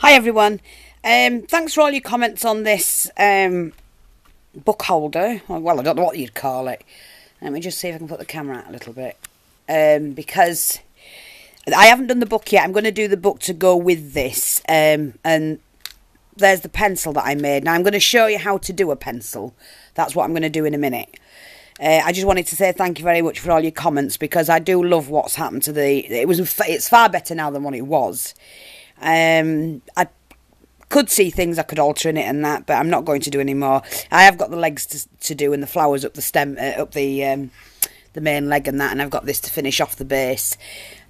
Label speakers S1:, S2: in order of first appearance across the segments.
S1: Hi everyone. Thanks for all your comments on this book holder. Well, I don't know what you'd call it. Let me just see if I can put the camera out a little bit. Because I haven't done the book yet. I'm going to do the book to go with this. And there's the pencil that I made. Now I'm going to show you how to do a pencil. That's what I'm going to do in a minute. I just wanted to say thank you very much for all your comments, because I do love what's happened to it's far better now than what it was. I could see things I could alter in it and that, but I'm not going to do any more. I have got the legs to do and the flowers up the stem, up the main leg and that, and I've got this to finish off the base.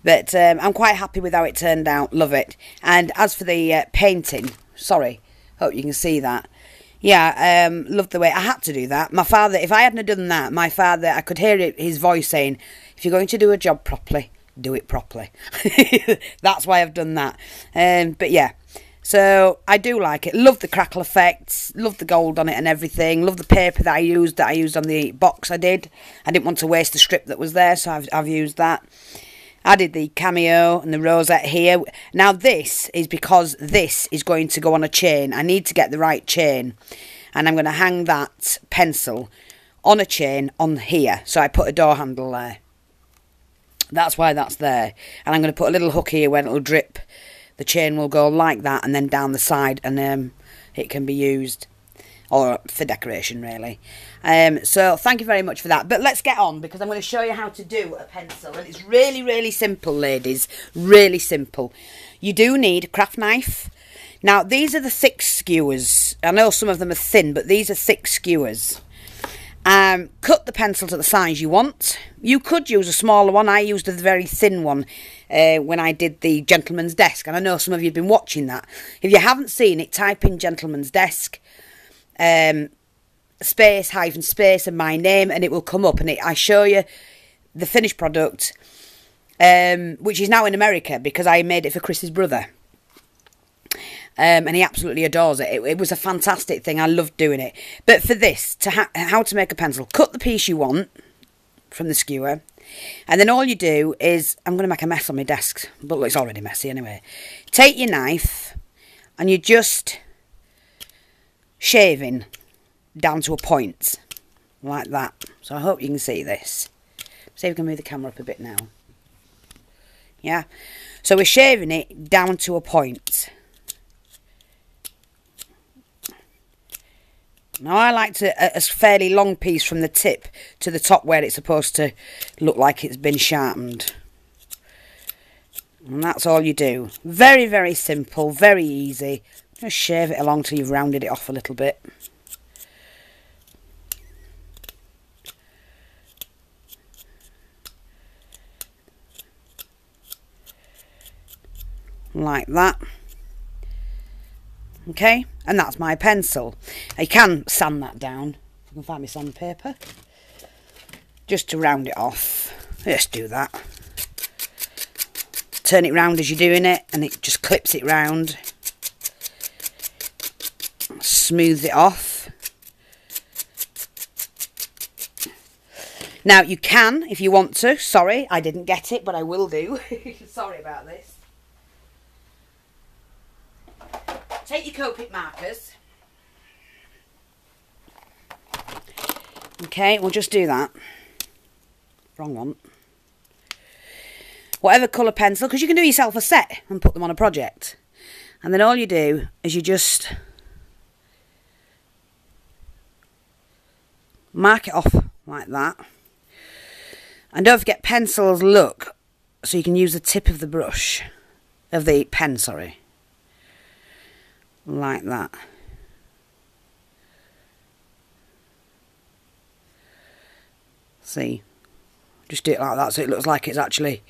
S1: But I'm quite happy with how it turned out. Love it. And as for the painting, sorry, hope you can see that. Yeah, loved the way I had to do that. My father, if I hadn't done that, my father, I could hear his voice saying, "If you're going to do a job properly, do it properly." That's why I've done that. But yeah, so I do like it. Love the crackle effects, love the gold on it and everything. Love the paper that I used on the box. I didn't want to waste the strip that was there, so I've used that. I did the cameo and the rosette here. Now this is because this is going to go on a chain. I need to get the right chain, and I'm going to hang that pencil on a chain on here. So I put a door handle there. That's why that's there. And I'm going to put a little hook here where it'll drip. The chain will go like that and then down the side, and it can be used or for decoration, really. So thank you very much for that. But let's get on, because I'm going to show you how to do a pencil. And it's really, really simple, ladies. Really simple. You do need a craft knife. Now, these are the thick skewers. I know some of them are thin, but these are thick skewers. Cut the pencil to the size you want. You could use a smaller one. I used a very thin one when I did the gentleman's desk, and I know some of you have been watching that. If you haven't seen it, type in gentleman's desk, space, hyphen space, and my name, and it will come up, and I show you the finished product, which is now in America because I made it for Chris's brother. And he absolutely adores it. It was a fantastic thing. I loved doing it. But for this, how to make a pencil, cut the piece you want from the skewer, and then all you do is, I'm going to make a mess on my desk, but look, it's already messy anyway. Take your knife, and you're just shaving down to a point, like that. So I hope you can see this. See if we can move the camera up a bit now. Yeah. So we're shaving it down to a point. Now I like a fairly long piece from the tip to the top where it's supposed to look like it's been sharpened. And that's all you do. Very, very simple, very easy. Just shave it along till you've rounded it off a little bit. Like that. Okay, and that's my pencil. I can sand that down. If I can find my sandpaper. Just to round it off. Just do that. Turn it round as you're doing it, and it just clips it round. Smooth it off. Now you can, if you want to. Sorry, I didn't get it, but I will do. Sorry about this. Take your Copic markers. Okay, we'll just do that. Wrong one. Whatever colour pencil, because you can do yourself a set and put them on a project. And then all you do is you just mark it off like that. And don't forget, pencils look, so you can use the tip of the brush, of the pen, sorry. Like that. See, just do it like that so it looks like it's actually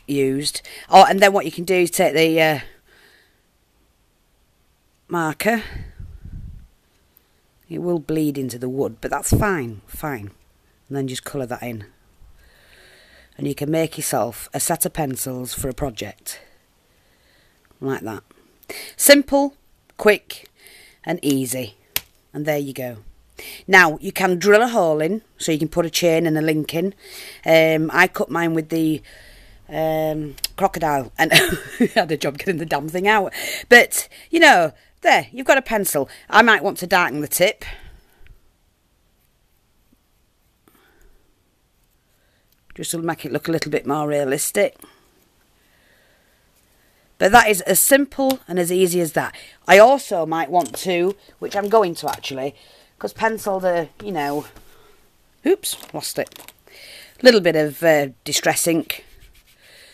S1: used. Oh, and then what you can do is take the marker. It will bleed into the wood, but that's fine, fine. And then just colour that in. And you can make yourself a set of pencils for a project. Like that. Simple, quick and easy. And there you go. Now you can drill a hole in, so you can put a chain and a link in. I cut mine with the crocodile, and had a job getting the damn thing out. But, you know, there, you've got a pencil. I might want to darken the tip. Just to make it look a little bit more realistic. But that is as simple and as easy as that. I also might want to, which I'm going to actually, because pencil the, you know, oops, lost it. A little bit of distress ink,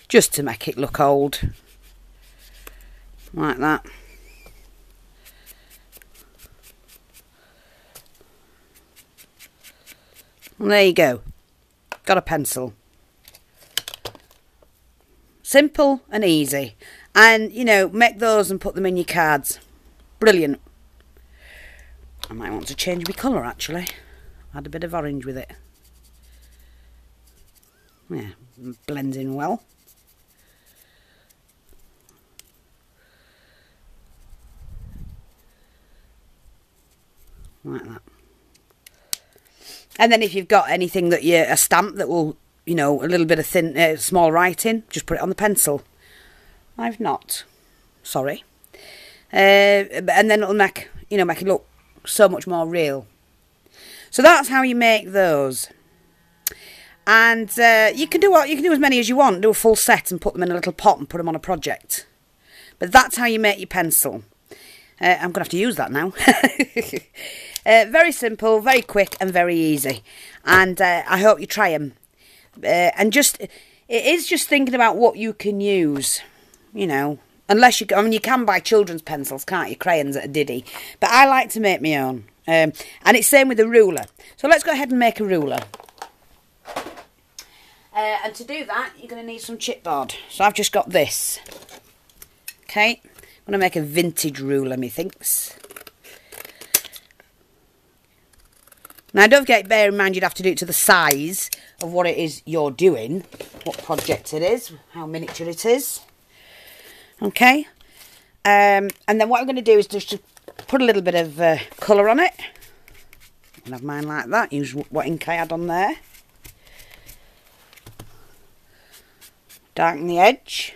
S1: just to make it look old. Like that. And there you go. Got a pencil. Simple and easy. And, you know, make those and put them in your cards. Brilliant. I might want to change my colour, actually. Add a bit of orange with it. Yeah, blends in well. Like that. And then if you've got anything that a stamp that will, you know, a little bit of thin, small writing, just put it on the pencil. I've not. Sorry. And then it'll make, you know, make it look so much more real. So that's how you make those. And you can do as many as you want. Do a full set and put them in a little pot and put them on a project. But that's how you make your pencil. I'm going to have to use that now. Very simple, very quick and very easy. And I hope you try them. And it is just thinking about what you can use. You know, unless I mean, you can buy children's pencils, can't you? Crayons at a diddy. But I like to make my own. And it's same with a ruler. So let's go ahead and make a ruler. And to do that, you're going to need some chipboard. So I've just got this. Okay. I'm going to make a vintage ruler, methinks. Now, don't forget, bear in mind, you'd have to do it to the size of what it is you're doing. What project it is. How miniature it is. Okay, and then what I'm going to do is just to put a little bit of colour on it. I'll have mine like that, use what ink I had on there. Darken the edge.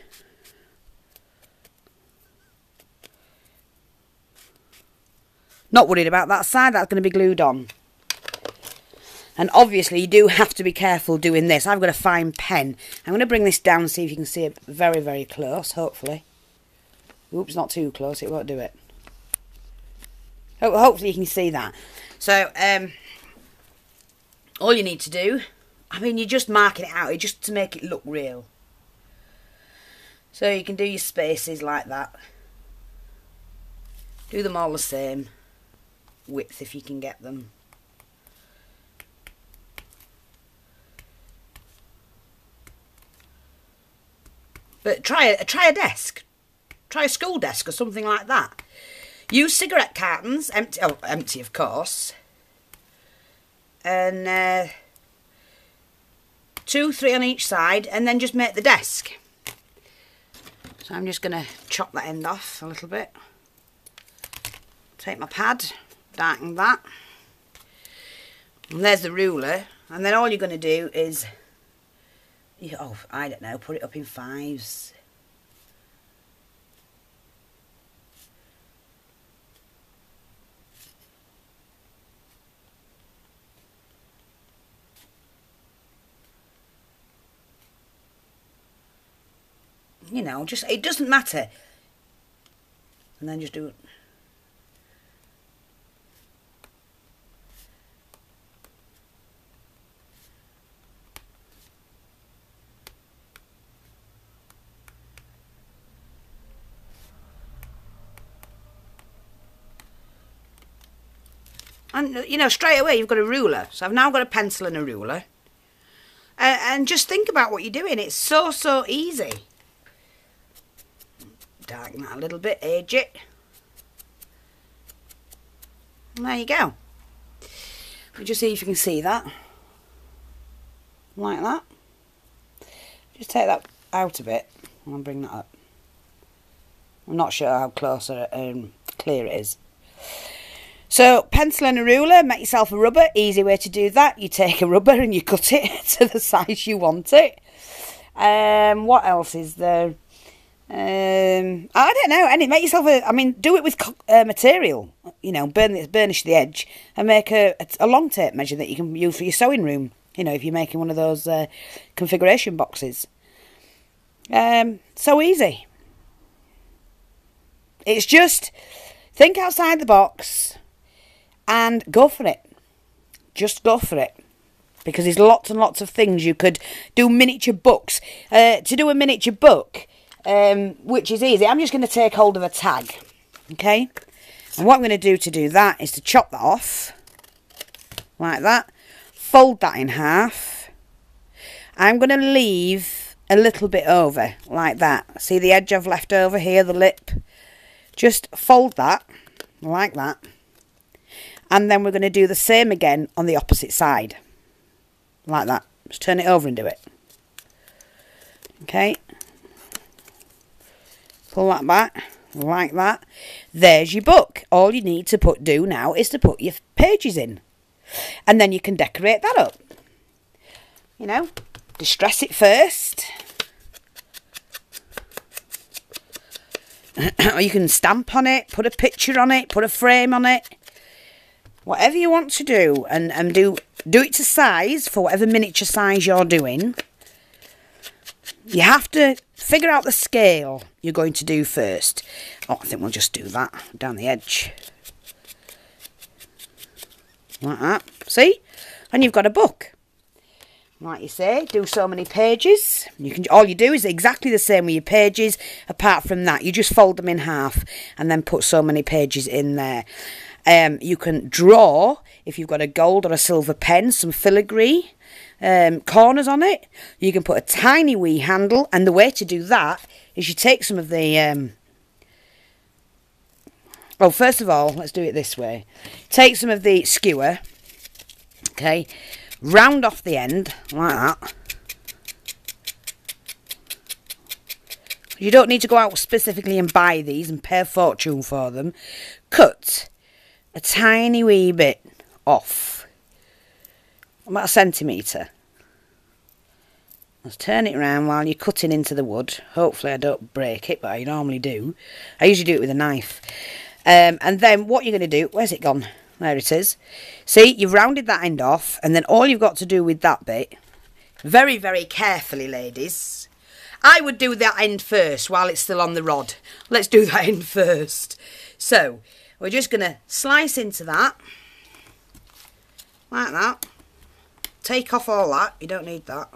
S1: Not worried about that side, that's going to be glued on. And obviously you do have to be careful doing this. I've got a fine pen. I'm going to bring this down, see if you can see it very, very close, hopefully. Oops, not too close, it won't do it. Hopefully you can see that. So, all you need to do, I mean, you're just marking it out, just to make it look real. So you can do your spaces like that. Do them all the same width if you can get them. But try a desk. Try a school desk or something like that. Use cigarette cartons, empty of course. And 2, 3 on each side, and then just make the desk. So I'm just going to chop that end off a little bit. Take my pad, darken that. And there's the ruler. And then all you're going to do is, oh, I don't know, put it up in 5s. You know, just, it doesn't matter. And then just do it. And, you know, straight away you've got a ruler. So I've now got a pencil and a ruler. And just think about what you're doing. It's so, so easy. Darken that a little bit, age it. And there you go. Just see if you can see that. Like that. Just take that out a bit and bring that up. I'm not sure how close or clear it is. So, pencil and a ruler, make yourself a rubber. Easy way to do that. You take a rubber and you cut it to the size you want it. What else is there? I don't know. And make yourself a. I mean, do it with material. You know, burnish the edge and make a long tape measure that you can use for your sewing room. You know, if you're making one of those configuration boxes. So easy. It's just think outside the box and go for it. Just go for it. Because there's lots and lots of things you could do. Miniature books. To do a miniature book, which is easy, I'm just going to take hold of a tag. Okay? And what I'm going to do that is to chop that off. Like that. Fold that in half. I'm going to leave a little bit over. Like that. See the edge I've left over here, the lip? Just fold that. Like that. And then we're going to do the same again on the opposite side. Like that. Just turn it over and do it. Okay. Pull that back. Like that. There's your book. All you need to do now is to put your pages in. And then you can decorate that up. You know. Distress it first. Or you can stamp on it. Put a picture on it. Put a frame on it. Whatever you want to do. And do it to size for whatever miniature size you're doing. You have to figure out the scale you're going to do first. Oh, I think we'll just do that down the edge. Like that. See? And you've got a book. Like you say, do so many pages. All you do is exactly the same with your pages. Apart from that, you just fold them in half and then put so many pages in there. You can draw, if you've got a gold or a silver pen, some filigree corners on it. You can put a tiny wee handle, and the way to do that is you take some of the... well, first of all, let's do it this way. Take some of the skewer, okay, round off the end, like that. You don't need to go out specifically and buy these and pay a fortune for them. Cut a tiny wee bit off, about 1 centimetre. Let's turn it around while you're cutting into the wood. Hopefully I don't break it, but I normally do. I usually do it with a knife. And then what you're going to do... Where's it gone? There it is. See, you've rounded that end off, and then all you've got to do with that bit, very, very carefully, ladies, I would do that end first while it's still on the rod. Let's do that end first. So, we're just going to slice into that, like that. Take off all that, you don't need that.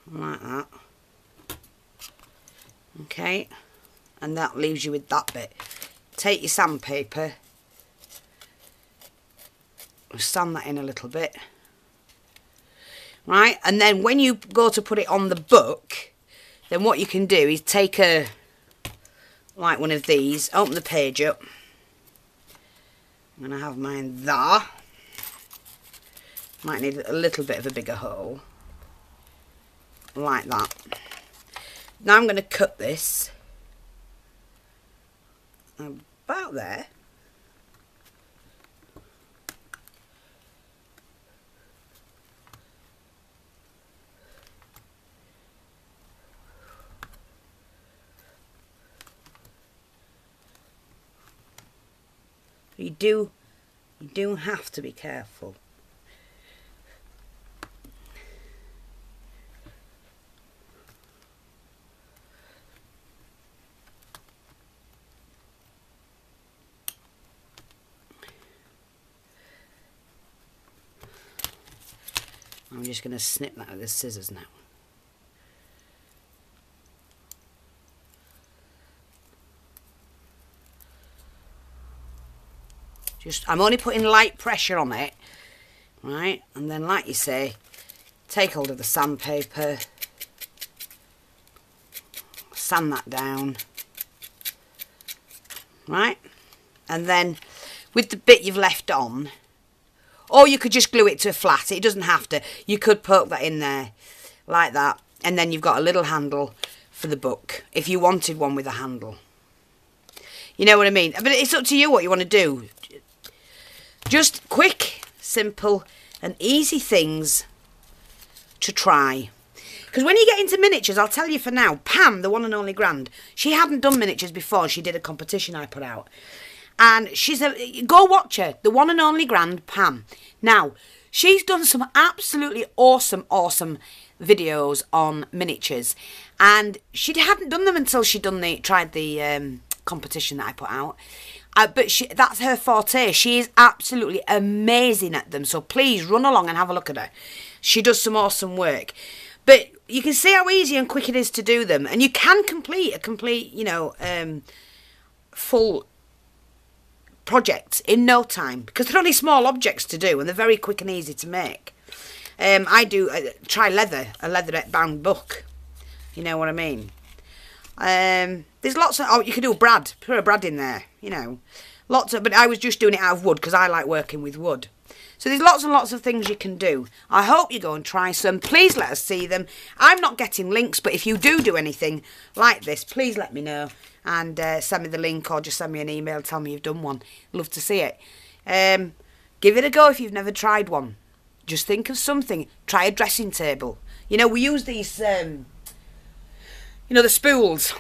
S1: Like that. Okay, and that leaves you with that bit. Take your sandpaper, sand that in a little bit. Right, and then when you go to put it on the book, then what you can do is take like one of these, open the page up. I'm going to have mine there. Might need a little bit of a bigger hole. Like that. Now I'm going to cut this about there. You do have to be careful. I'm just going to snip that with the scissors now. I'm only putting light pressure on it, right? And then, like you say, take hold of the sandpaper, sand that down, right? And then, with the bit you've left on, or you could just glue it to flat. It doesn't have to. You could poke that in there, like that. And then you've got a little handle for the book, if you wanted one with a handle. You know what I mean? But it's up to you what you want to do. Just quick, simple and easy things to try. Because when you get into miniatures, I'll tell you for now, Pam, the one and only Grand, she hadn't done miniatures before. She did a competition I put out. And she's go watch her, the one and only Grand, Pam. Now, she's done some absolutely awesome videos on miniatures. And she hadn't done them until she'd tried the competition that I put out. But that's her forte. She is absolutely amazing at them. So please run along and have a look at her. She does some awesome work. But you can see how easy and quick it is to do them. And you can complete a full project in no time. Because they're only small objects to do and they're very quick and easy to make. Try a leatherette bound book. You know what I mean? There's lots of... you could do Brad. Put a Brad in there, you know. But I was just doing it out of wood because I like working with wood. So there's lots and lots of things you can do. I hope you go and try some. Please let us see them. I'm not getting links, but if you do anything like this, please let me know. And send me the link or just send me an email. Tell me you've done one. Love to see it. Give it a go if you've never tried one. Just think of something. Try a dressing table. You know, we use these, the spools.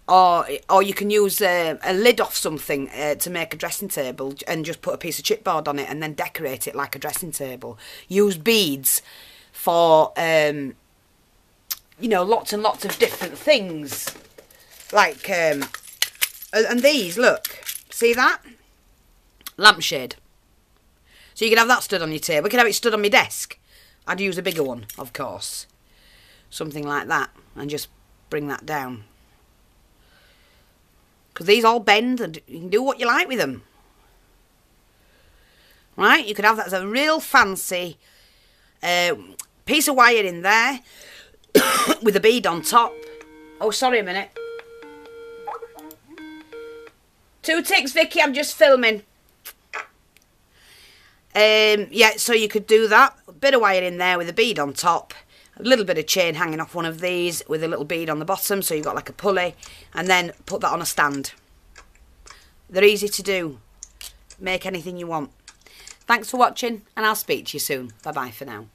S1: Or you can use a lid off something to make a dressing table and just put a piece of chipboard on it and then decorate it like a dressing table. Use beads for, lots and lots of different things. Like, and these, look, see that? Lampshade. So you can have that stood on your table. You can have it stood on my desk. I'd use a bigger one, of course. Something like that. And just bring that down. Because these all bend and you can do what you like with them. Right? You could have that as a real fancy piece of wire in there with a bead on top. Oh, sorry a minute. 2 ticks, Vicky, I'm just filming. Yeah, so you could do that. A bit of wire in there with a bead on top. A little bit of chain hanging off one of these with a little bead on the bottom, so you've got like a pulley, and then put that on a stand. They're easy to do. Make anything you want. Thanks for watching, and I'll speak to you soon. Bye-bye for now.